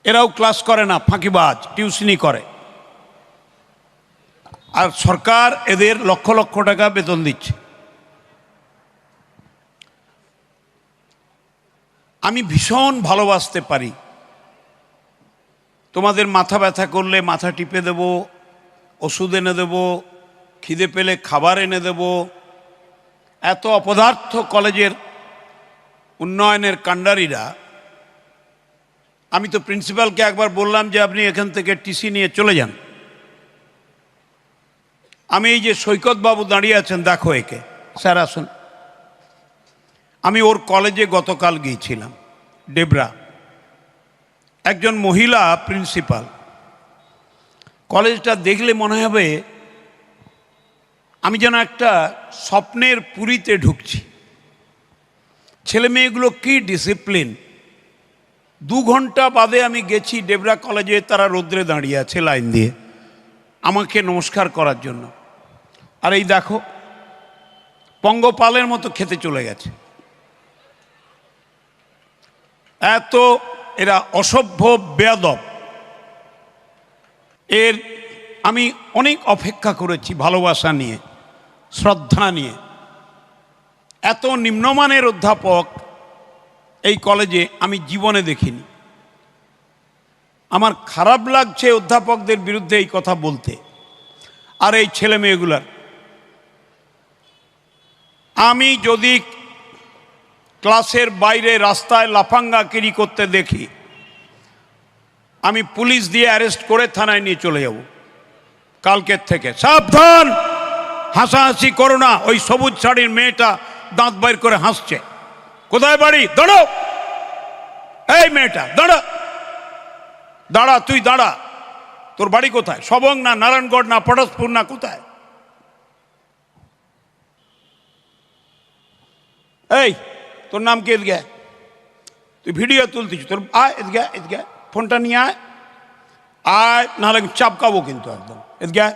এরাও ক্লাস করে না, ফাঁকিবাজ, টিউশনি করে। আর সরকার এদের লক্ষ লক্ষ টাকা বেতন দিচ্ছে। আমি ভীষণ ভালোবাসতে পারি। তোমাদের মাথা ব্যথা করলে মাথা টিপে দেব, ওষুধ এনে দেব, খিদে পেলে খাবার এনে দেব। এত অপদার্থ কলেজের উন্নয়নের কাণ্ডারীরা। আমি তো প্রিন্সিপালকে একবার বললাম যে আপনি এখান থেকে টিসি নিয়ে চলে যান। আমি এই যে সৈকত বাবু দাঁড়িয়ে আছেন, দেখো একে, স্যার আসুন। আমি ওর কলেজে গতকাল গিয়েছিলাম, ডেবরা। একজন মহিলা প্রিন্সিপাল। কলেজটা দেখলে মনে হবে আমি যেন একটা স্বপ্নের পুরীতে ঢুকছি। ছেলে মেয়েগুলো কি ডিসিপ্লিন। 2 ঘন্টা বাদে আমি গেছি ডেবরা কলেজে, তারা রোদ্রে দাঁড়িয়ে আছে লাইন দিয়ে আমাকে নমস্কার করার জন্য। আর এই দেখো, পঙ্গপালের মতো খেতে চলে গেছে। এত এরা অসভ্য, বেয়াদব। এর আমি অনেক অপেক্ষা করেছি ভালোবাসা নিয়ে, শ্রদ্ধা নিয়ে। এত নিম্নমানের অধ্যাপক এই কলেজে আমি জীবনে দেখিনি। আমার খারাপ লাগছে অধ্যাপকদের বিরুদ্ধে এই কথা বলতে। আর এই ছেলে মেয়েগুলার, আমি যদি ক্লাসের বাইরে রাস্তায় লাফাঙ্গাকিরি করতে দেখি, আমি পুলিশ দিয়ে অ্যারেস্ট করে থানায় নিয়ে চলে যাব কালকের থেকে। সাবধান, হাসাহাসি করো না। ওই সবুজ শাড়ির মেয়েটা দাঁত বাইর করে হাসছে। কোথায় বাড়ি? দাঁড়ো, এই মেয়েটা দাঁড়া, দাঁড়া, তুই দাঁড়া। তোর বাড়ি কোথায়? সবং না নারায়ণগড় না পটাশপুর না কোথায়? এই তোর নাম কি? এদিকে তুই ভিডিও তুলতিস, তোর আয় এদিকে, এদিকে ফোনটা নিয়ে আয়, আয়, নাহলে চাপকাবো কিন্তু একদম। এদিকে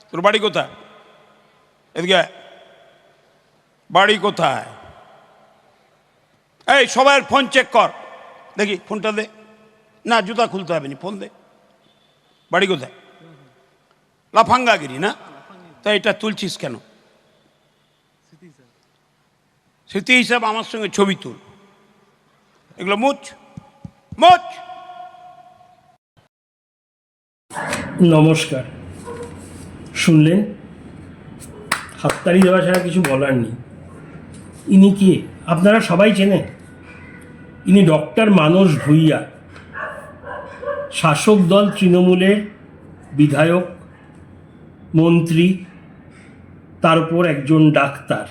তোর বাড়ি কোথায়? এদিকে বাড়ি কোথায়? এই সবাই ফোন চেক কর দেখি, ফোনটা দে। না, জুতা খুলতে হবে না, ফোন দে। বাড়ি কোথায়? লাফাঙ্গাগিরি না? তা এটা তুলছিস কেন? স্মৃতি হিসাব আমার সঙ্গে ছবি তুল, এগুলো মুচ মুচ। নমস্কার। শুনলেন, হাততালি দেওয়া ছাড়া কিছু বলার নেই। ইনি কে আপনারা সবাই চেনেন। ইনি ডক্টর মানস ভূঁইয়া, শাসক দল তৃণমূলের বিধায়ক, মন্ত্রী, তার উপর একজন ডাক্তার।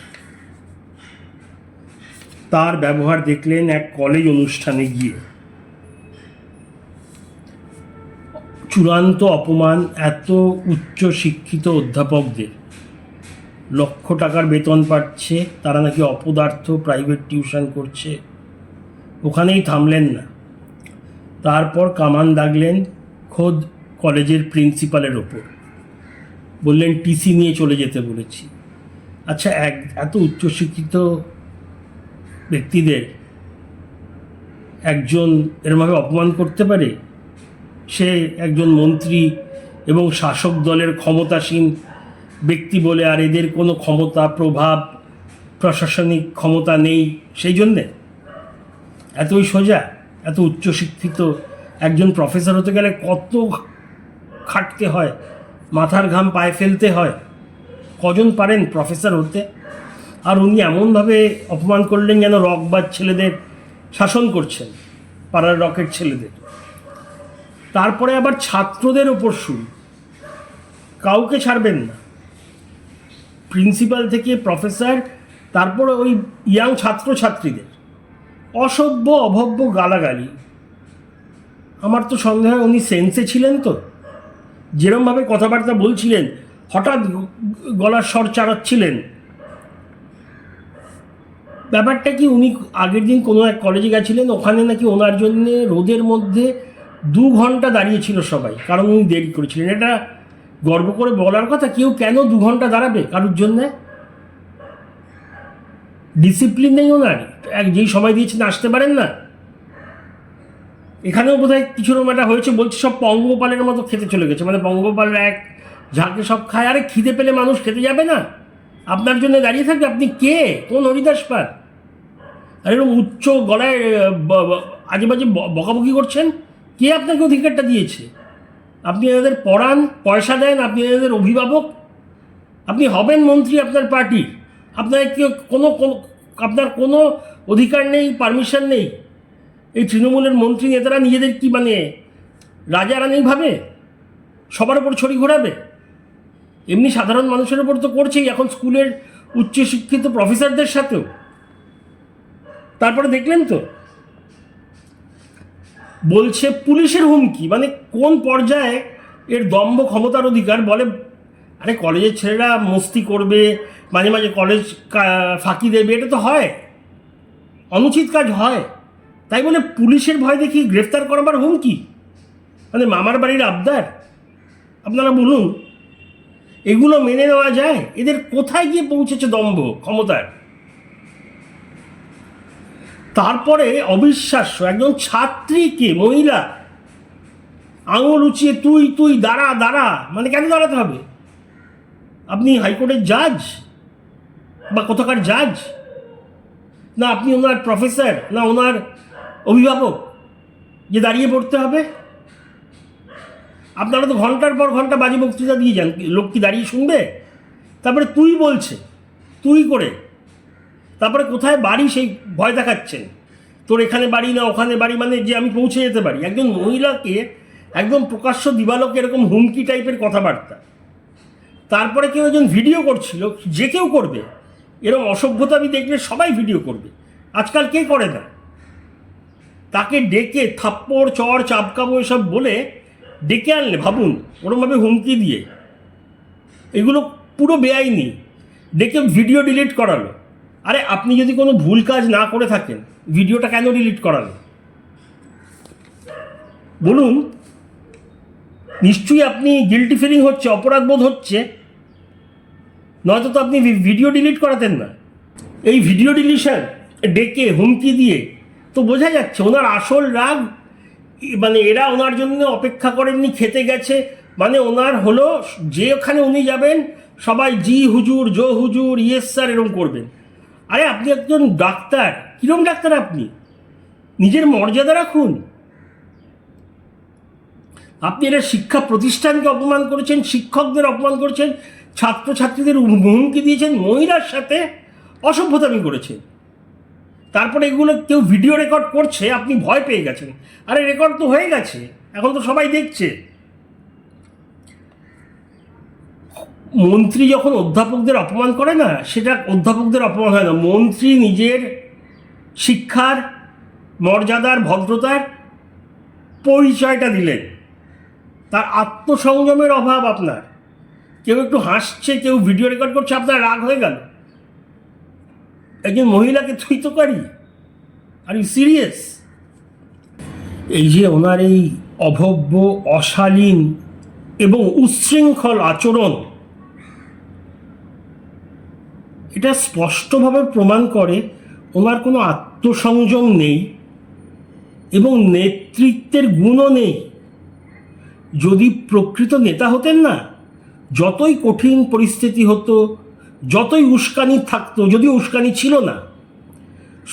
তার ব্যবহার দেখলেন এক কলেজ অনুষ্ঠানে গিয়ে। চূড়ান্ত অপমান এত উচ্চ শিক্ষিত অধ্যাপকদের। লক্ষ টাকার বেতন পাচ্ছে, তারা নাকি অপদার্থ, প্রাইভেট টিউশন করছে। ওখানেই থামলেন না, তারপর কামান দাগলেন খোদ কলেজের প্রিন্সিপালের ওপর। বললেন টিসি নিয়ে চলে যেতে বলেছি। আচ্ছা, এত উচ্চশিক্ষিত ব্যক্তিদের একজন এরমভাবে অপমান করতে পারে? সে একজন মন্ত্রী এবং শাসক দলের ক্ষমতাসীন ব্যক্তি বলে, আর এদের কোনো ক্ষমতা, প্রভাব, প্রশাসনিক ক্ষমতা নেই, সেই জন্যে এতই সোজা? এত উচ্চশিক্ষিত একজন প্রফেসর হতে গেলে কত খাটতে হয়, মাথার ঘাম পায়ে ফেলতে হয়। কজন পারেন প্রফেসর হতে? আর উনি এমনভাবে অপমান করলেন যেন রকবাজ ছেলেদের শাসন করছেন, পাড়ার রকেট ছেলেদের। তারপরে আবার ছাত্রদের ওপর শুরু, কাউকে ছাড়বেন না, প্রিন্সিপাল থেকে প্রফেসর, তারপরে ওই ইয়াং ছাত্রছাত্রীদের অসভ্য অভব্য গালাগালি। আমার তো সন্দেহ হয় উনি সেন্সে ছিলেন তো। যেরমভাবে কথাবার্তা বলছিলেন, হঠাৎ গলার স্বর চালাচ্ছিলেন। ব্যাপারটা কি, উনি আগের দিন কোনো এক কলেজে গেছিলেন, ওখানে নাকি ওনার জন্যে রোদের মধ্যে 2 ঘন্টা দাঁড়িয়েছিল সবাই, কারণ উনি দেরি করেছিলেন। এটা গর্ব করে বলার কথা। কেউ কেন 2 ঘন্টা দাঁড়াবে কারোর জন্যে? ডিসিপ্লিন নেই ওনার, যেই সময় দিয়েছেন আসতে পারেন না। এখানেও বোধহয় কিছু রকম একটা হয়েছে, বলছে সব পঙ্গপালের মতো খেতে চলে গেছে, মানে পঙ্গপালরা এক ঝাঁকে সব খায়। আরে খিদে পেলে মানুষ খেতে যাবে না? আপনার জন্য দাঁড়িয়ে থাকবে? আপনি কে? কোন হরিদাস পাল? আর এরকম উচ্চ গলায় আজে বাজে বকাবকি করছেন? কে আপনাকে অধিকারটা দিয়েছে? আপনি এদের পড়ান, পয়সা দেন, আপনি এদের অভিভাবক, আপনি হবেন মন্ত্রী আপনার পার্টির। আপনার আপনার কোনো অধিকার নেই, পারমিশন নেই। এই তৃণমূলের মন্ত্রী নেতারা নিজেদের কি মানে রাজা রানী ভাবে সবার ওপর ছড়ি ঘোরাবে? এমনি সাধারণ মানুষের ওপর তো করছেই, এখন স্কুলের উচ্চশিক্ষিত প্রফেসরদের সাথেও। তারপরে দেখলেন তো বলছে পুলিশের হুমকি, মানে কোন পর্যায়ে এর দম্ভ ক্ষমতার অধিকার! বলে আরে কলেজের ছেলেরা মস্তি করবে, মাঝে মাঝে কলেজ ফাঁকি দেবে, এটা তো হয়, অনুচিত কাজ হয়, তাই বলে পুলিশের ভয় দেখি গ্রেফতার করাবার হুমকি, মানে মামার বাড়ির আবদার! আপনারা বলুন, এগুলো মেনে নেওয়া যায়? এদের কোথায় গিয়ে পৌঁছেছে দম্ভ ক্ষমতার! তারপরে অবিশ্বাস্য, একজন ছাত্রীকে, মহিলা, আঙুল উঁচিয়ে তুই তুই দাঁড়া দাঁড়া, মানে কেন দাঁড়াতে হবে? আপনি হাইকোর্টের জাজ বা কোথাকার জাজ? না আপনি ওনার প্রফেসর, না ওনার অভিভাবক যে দাঁড়িয়ে পড়তে হবে? আপনারা তো ঘন্টার পর ঘন্টা বাজে বক্তৃতা দিয়ে যান, লোক কি দাঁড়িয়ে শুনবে? তারপরে তুই বলছে, তুই করে, তারপরে কোথায় বাড়ি সেই ভয় দেখাচ্ছেন, তোর এখানে বাড়ি না ওখানে বাড়ি, মানে যে আমি পৌঁছে যেতে পারি। একজন মহিলাকে একদম প্রকাশ্য দিবালোকে এরকম হুমকি টাইপের কথাবার্তা। তারপরে কেউ একজন ভিডিও করছিল, যে কেউ করবে এরকম অসভ্যতা, আমি দেখলে সবাই ভিডিও করবে, আজকাল কে করে না? তাকে ডেকে থাপ্পড় চড় চাপকাবো এসব বলে ডেকে আনলে, ভাবুন, ওরমভাবে হুমকি দিয়ে, এগুলো পুরো বেআইনি। ডেকে ভিডিও ডিলিট করালো। আরে আপনি যদি কোনো ভুল কাজ না করে থাকেন, ভিডিওটা কেন ডিলিট করালো বলুন? নিশ্চয়ই আপনি গিল্টি ফিলিং হচ্ছে, অপরাধ বোধ হচ্ছে, নয়তো তো আপনি ভিডিও ডিলিট করাতেন না। এই ভিডিও ডিলিশন ডেকে হুমকি দিয়ে তো বোঝা যাচ্ছে ওনার আসল রাগ, মানে এরা ওনার জন্য অপেক্ষা করেননি, খেতে গেছে, মানে ওনার হলো যে ওখানে উনি যাবেন সবাই জি হুজুর, জো হুজুর, ইয়েস স্যার এরকম করবেন। আরে আপনি একজন ডাক্তার, কিরম ডাক্তার আপনি? নিজের মর্যাদা রাখুন। আপনি এরা শিক্ষা প্রতিষ্ঠানকে অপমান করেছেন, শিক্ষকদের অপমান করেছেন, ছাত্রছাত্রীদের হুমকি দিয়েছেন, মহিলার সাথে অসভ্যতামি করেছেন। তারপরে এগুলো কেউ ভিডিও রেকর্ড করছে, আপনি ভয় পেয়ে গেছেন। আরে রেকর্ড তো হয়ে গেছে, এখন তো সবাই দেখছে। মন্ত্রী যখন অধ্যাপকদের অপমান করে না, সেটা অধ্যাপকদের অপমান হয় না, মন্ত্রী নিজের শিক্ষার, মর্যাদার, ভদ্রতার পরিচয়টা দিলেন। তার আত্মসংযমের অভাব আপনার। কেউ একটু হাসছে, কেউ ভিডিও রেকর্ড করছে, আপনার রাগ হয়ে গেল। একজন মহিলাকে থুইতকারী, আর ইউ সিরিয়াস? এই যে ওনার এই অভব্য, অশালীন এবং উচ্ছৃঙ্খল আচরণ, এটা স্পষ্টভাবে প্রমাণ করে ওনার কোনো আত্মসংযম নেই এবং নেতৃত্বের গুণও নেই। যদি প্রকৃত নেতা হতেন না, যতই কঠিন পরিস্থিতি হতো, যতই উস্কানি থাকতো, যদিও উস্কানি ছিল না,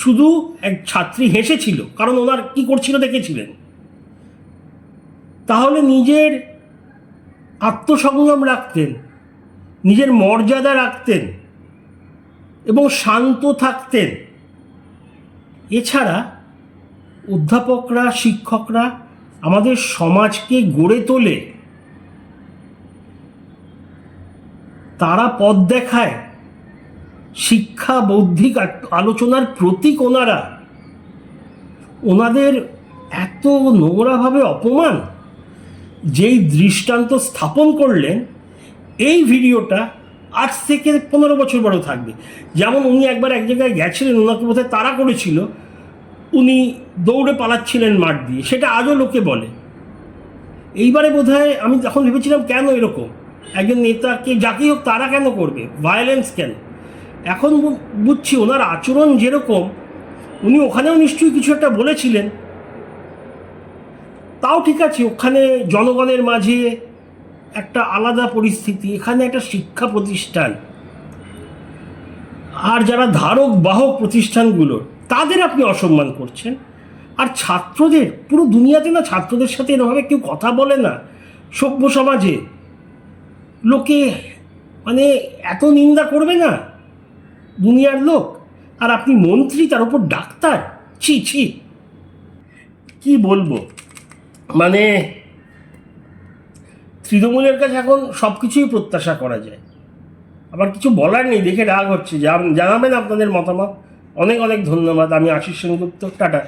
শুধু এক ছাত্রী হেসেছিল কারণ ওনার কি করছিল দেখেছিলেন, তাহলে নিজের আত্মসংযম রাখতেন, নিজের মর্যাদা রাখতেন এবং শান্ত থাকতেন। এছাড়া অধ্যাপকরা, শিক্ষকরা আমাদের সমাজকে গড়ে তোলে, তারা পথ দেখায়, শিক্ষা বৌদ্ধিক আলোচনার প্রতীক ওনারা। ওনাদের এত নোংরাভাবে অপমান, যেই দৃষ্টান্ত স্থাপন করলেন, এই ভিডিওটা আজ থেকে 15 বছর বড় থাকবে। যেমন উনি একবার এক জায়গায় গেছিলেন, ওনাকে বোধহয় তাড়া করেছিল, উনি দৌড়ে পালাচ্ছিলেন মাঠ দিয়ে, সেটা আজও লোকে বলে। এইবারে বোধহয় আমি যখন ভেবেছিলাম কেন এরকম একজন নেতাকে, যাকেই হোক, তারা কেন করবে, ভায়োলেন্স কেন, এখন বুঝছি ওনার আচরণ যেরকম, উনি ওখানেও নিশ্চয়ই কিছু একটা বলেছিলেন, তাও ঠিক আছে, ওখানে জনগণের মাঝে একটা আলাদা পরিস্থিতি, এখানে একটা শিক্ষা প্রতিষ্ঠান, আর যারা ধারক বাহক প্রতিষ্ঠানগুলোর তাদের আপনি অসম্মান করছেন। আর ছাত্রদের, পুরো দুনিয়াতে না ছাত্রদের সাথে এরভাবে কেউ কথা বলে না সভ্য সমাজে। লোকে মানে এত নিন্দা করবে না দুনিয়ার লোক, আর আপনি মন্ত্রী, তার উপর ডাক্তার। ছি ছি, কি বলবো, মানে তৃণমূলের কাছে এখন সব কিছুই প্রত্যাশা করা যায়। আবার কিছু বলার নেই, দেখে রাগ হচ্ছে। জানাবেন আপনাদের মতামত। অনেক অনেক ধন্যবাদ। আমি আশিস সেনগুপ্ত, টাটা।